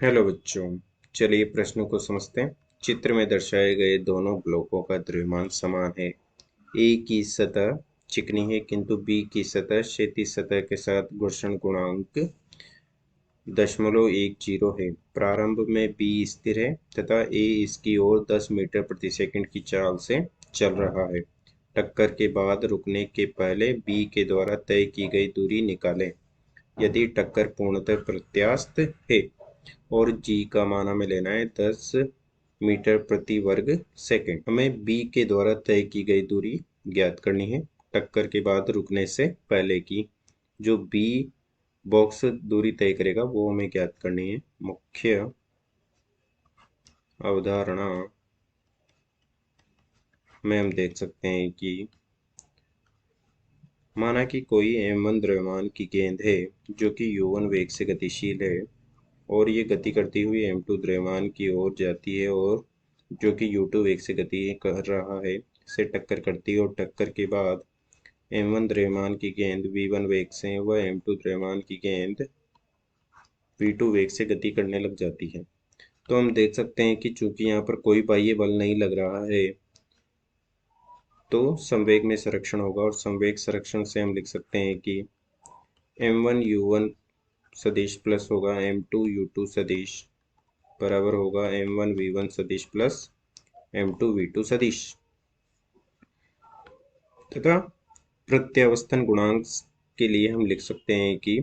Hello बच्चों, चलिए प्रश्नों को समझते हैं। चित्र में दर्शाए गए दोनों ब्लॉकों का द्रव्यमान समान है। ए की सतह चिकनी है किंतु बी की सतह क्षैतिज सतह के साथ घर्षण गुणांक 0.10 है। प्रारंभ में बी स्थिर है तथा ए इसकी ओर 10 मीटर प्रति सेकंड की चाल से चल रहा है। टक्कर के बाद रुकने के पहले बी के द्वारा तय की गई दूरी निकालें। यदि टक्कर पूर्णतः प्रत्यास्थ है और जी का मान हमें लेना है 10 मीटर प्रति वर्ग सेकंड। हमें बी के द्वारा तय की गई दूरी ज्ञात करनी है टक्कर के बाद रुकने से पहले की। जो बी बॉक्स दूरी तय करेगा वो हमें ज्ञात करनी है। मुख्य अवधारणा में हम देख सकते हैं कि माना कि कोई m1 द्रव्यमान की गेंद है जो कि u1 वेग से गतिशील है और ये गति करती हुई m2 द्रव्यमान की ओर जाती है और जो कि u2 वेग से गति कर रहा है से टक्कर करती है और टक्कर के बाद m1 द्रव्यमान की गेंद v1 वेग से व m2 द्रव्यमान की गेंद v2 वेग से गति करने लग जाती है। तो हम देख सकते हैं कि चूंकि यहाँ पर कोई बाह्य बल नहीं लग रहा है तो संवेग में संरक्षण होगा और संवेग संरक्षण से हम लिख सकते हैं कि m1 u1 सदिश प्लस होगा m2 u2 सदिश बराबर होगा m1 v1 सदिश प्लस m2 v2 सदिश तथा प्रत्यावस्थन गुणांक के लिए हम लिख सकते हैं कि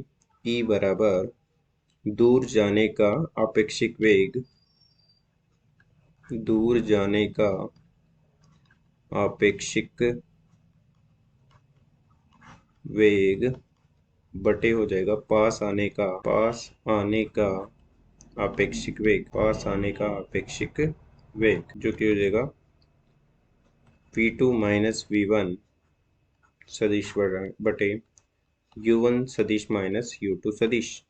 E बराबर दूर जाने का आपेक्षिक वेग दूर जाने का आपेक्षिक वेग बटे हो जाएगा पास आने का आपेक्षिक वेग जो कि हो जाएगा v2 माइनस v1 सदिश बटे u1 सदिश माइनस u2 सदिश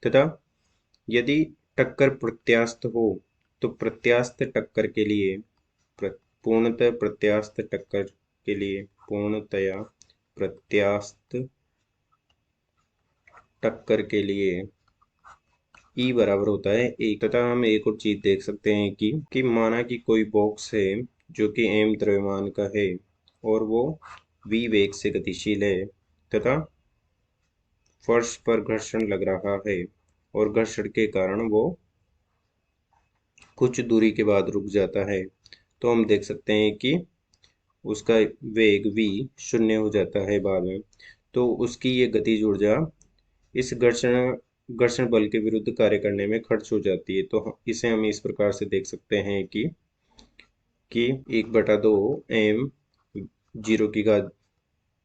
तथा यदि टक्कर प्रत्यास्थ हो तो प्रत्यास्थ टक्कर के लिए पूर्णतया प्रत्यास्थ टक्कर के लिए E बराबर होता है एक। तथा हम एक और चीज देख सकते हैं कि माना कि कोई बॉक्स है जो कि m द्रव्यमान का है और वो v वेग से गतिशील है तथा फर्श पर घर्षण लग रहा है और घर्षण के कारण वो कुछ दूरी के बाद रुक जाता है। तो हम देख सकते हैं कि उसका वेग v शून्य हो जाता है बाद में। तो उसकी ये गतिज ऊर्जा इस घर्षण बल के विरुद्ध कार्य करने में खर्च हो जाती है। तो इसे हम इस प्रकार से देख सकते हैं कि 1/2 m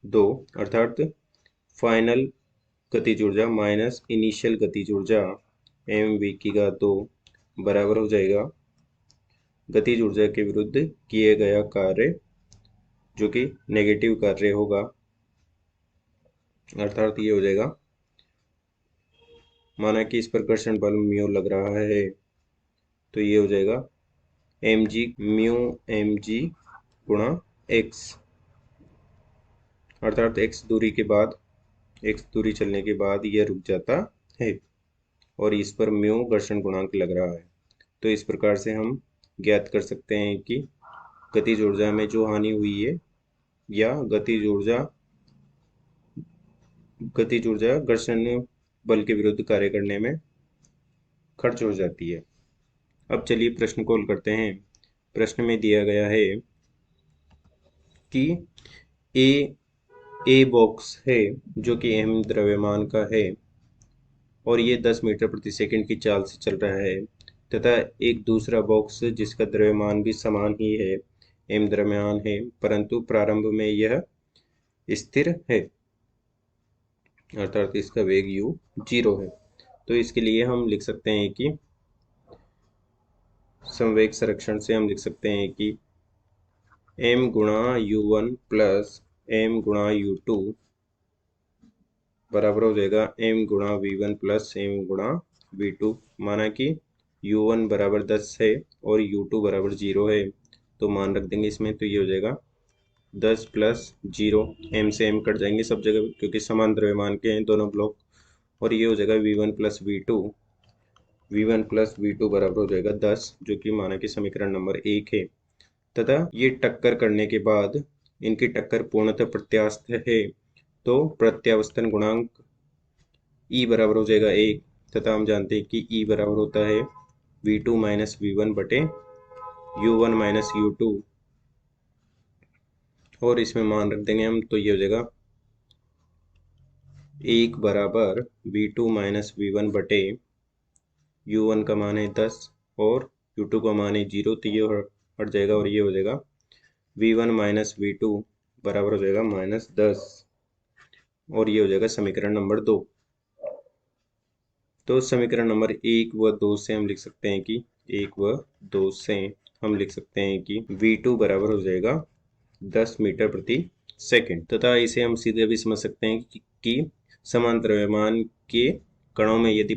0 अर्थात फाइनल गतिज ऊर्जा माइनस इनिशियल गतिज ऊर्जा mv2 बराबर हो जाएगा गतिज ऊर्जा के विरुद्ध किए गया कार्य जो कि नेगेटिव कार्य होगा। अर्थात ये हो जाएगा माना कि इस पर घर्षण बल म्यू लग रहा है तो ये हो जाएगा म्यू mg गुणा x अर्थात x दूरी चलने के बाद यह रुक जाता है और इस पर म्यू घर्षण गुणांक लग रहा है। तो इस प्रकार से हम ज्ञात कर सकते हैं कि गतिज ऊर्जा में जो हानि हुई है या गतिज ऊर्जा घर्षण बल के विरुद्ध कार्य करने में खर्च हो जाती है। अब चलिए प्रश्न को हल करते हैं। प्रश्न में दिया गया है कि ए बॉक्स है जो कि m द्रव्यमान का है और ये 10 मीटर प्रति सेकंड की चाल से चल रहा है तथा एक दूसरा बॉक्स जिसका द्रव्यमान भी समान ही है m द्रव्यमान है परंतु प्रारंभ में यह स्थिर है अर्थात इसका वेग u 0 है। तो इसके लिए हम लिख सकते हैं कि संवेग संरक्षण से हम लिख सकते हैं कि m गुणा u1 प्लस m गुणा u2 बराबर हो जाएगा m गुणा v1 प्लस m गुणा v2। माना कि u1 बराबर 10 है और u2 बराबर 0 है तो मान रख देंगे इसमें। तो ये हो जाएगा 10 प्लस 0 m से m कट जाएंगे सब जगह क्योंकि समान द्रव्यमान के हैं दोनों ब्लॉक और ये हो जाएगा v1 plus v2 V1 plus V2 बराबर हो जाएगा 10, जो कि माना कि समीकरण नंबर 1 है। तथा ये टक्कर करने के बाद इनकी टक्कर पूर्णतः प्रत्यास्थ है, तो प्रत्यावस्थन गुणांक E बराबर हो जाएगा 1। तथा हम जानते हैं कि E बराबर होता है V2 माइनस V1 बटे U1 माइनस U2, और इसमें मान रख देंगे हम, तो ये हो जाएगा 1 बराबर V2 माइनस V1 बटे U1 का मान है 10 और U2 का मान है 0, तो ये हट जाएगा और ये हो जाएगा V1 माइनस V2 बराबर हो जाएगा -10, और ये हो जाएगा समीकरण नंबर 2। तो समीकरण नंबर 1 व 2 से हम लिख सकते हैं कि 1 व 2 से हम लिख सकते हैं कि V2 बराबर हो जाएगा 10 मीटर प्रति सेकंड, तथा इसे हम सीधे भी समझ सकते हैं कि समान द्रव्यमान के कणों में यदि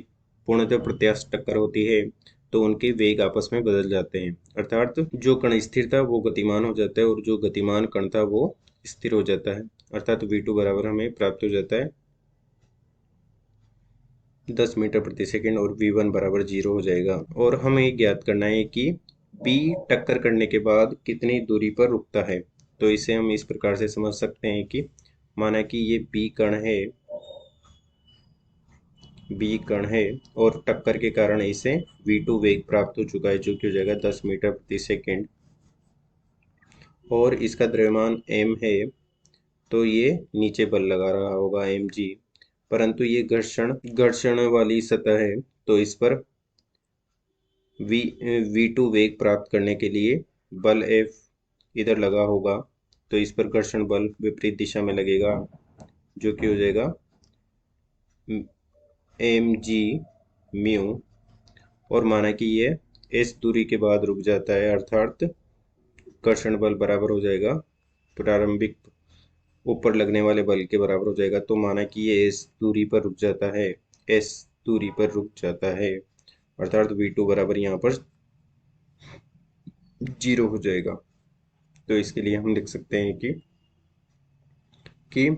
पूर्णतः प्रत्यास्थ टक्कर होती है तो उनके वेग आपस में बदल जाते हैं, अर्थात जो कण स्थिर था वो गतिमान हो जाता है और जो गतिमान कण था वो स्थिर हो जाता है, अर्थात V2 बराबर हमें प्राप्त हो जाता है 10 मीटर प्रति सेकंड और V1 बराबर 0 हो जाएगा। और हमें ज्ञात करना है कि B टक्कर करने के बाद कितनी दूरी पर रुकता है। तो इसे हम इस प्रकार से समझ सकते हैं कि माना कि ये B कण है और टक्कर के कारण इसे V2 वेग प्राप्त हो चुका है, जो कि हो जाएगा 10 मीटर प्रति सेकंड, और इसका द्रव्यमान m है, तो ये नीचे बल लगा रहा होगा mg, परंतु ये घर्षण वाली सतह है, तो इस पर V2 वेग प्राप्त करने के लिए बल F इधर लगा होगा, तो इस पर घर्षण बल विपरीत दिशा में लगेगा, जो कि हो जाएगा mg म्यू, और माना कि ये s दूरी के बाद रुक जाता है, अर्थात घर्षण बल बराबर हो जाएगा प्रारंभिक ऊपर लगने वाले बल के बराबर हो जाएगा। तो माना कि ये s दूरी पर रुक जाता है, s दूरी पर रुक जाता है, अर्थात V2 बराबर यहाँ पर 0 हो जाएगा। तो इसके लिए हम लिख सकते हैं कि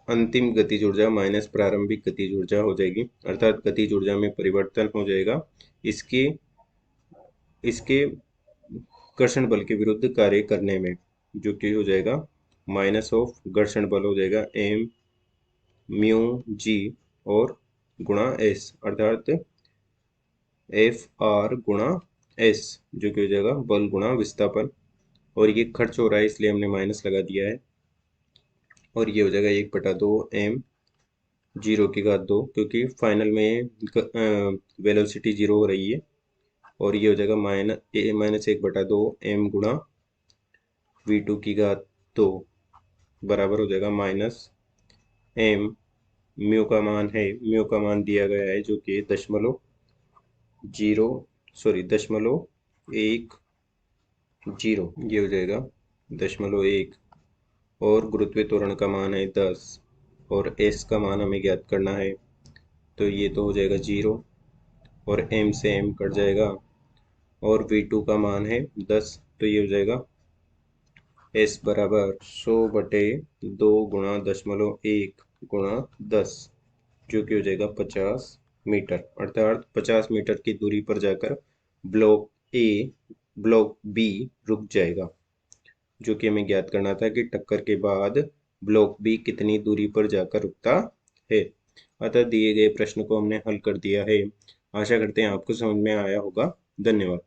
अंतिम गतिज ऊर्जा माइनस प्रारंभिक गतिज ऊर्जा हो जाएगी, अर्थात गतिज ऊर्जा में परिवर्तन हो जाएगा इसके इसके घर्षण बल के विरुद्ध कार्य करने में, जो कि हो जाएगा माइनस ऑफ घर्षण बल हो जाएगा m म्यू g और गुणा s, अर्थात F r गुणा s, जो कि हो जाएगा बल गुणा विस्थापन, और ये खर्च हो रहा है इसलिए हमने माइनस लगा दिया है, और ये हो जाएगा 1/2 m 0 की घात 2, क्योंकि फाइनल में वेलोसिटी 0 हो रही है, और ये हो जाएगा -1/2 m गुणा V2 की घात 2 बराबर हो जाएगा -m, म्यू का मान है, म्यू का मान दिया गया है जो कि 0.10, ये हो जाएगा 0.1, और गुरुत्वीय त्वरण का मान है 10 और s का मान हमें ज्ञात करना है, तो ये तो हो जाएगा 0 और m से m कट जाएगा, और V2 का मान है 10, तो ये हो जाएगा s बराबर 100/2 गुणा 0.1 गुणा 10, जो कि हो जाएगा 50 मीटर, अर्थात 50 मीटर की दूरी पर जाकर ब्लॉक बी रुक जाएगा, जो कि हमें ज्ञात करना था कि टक्कर के बाद ब्लॉक बी कितनी दूरी पर जाकर रुकता है। अतः दिए गए प्रश्न को हमने हल कर दिया है। आशा करते हैं आपको समझ में आया होगा। धन्यवाद।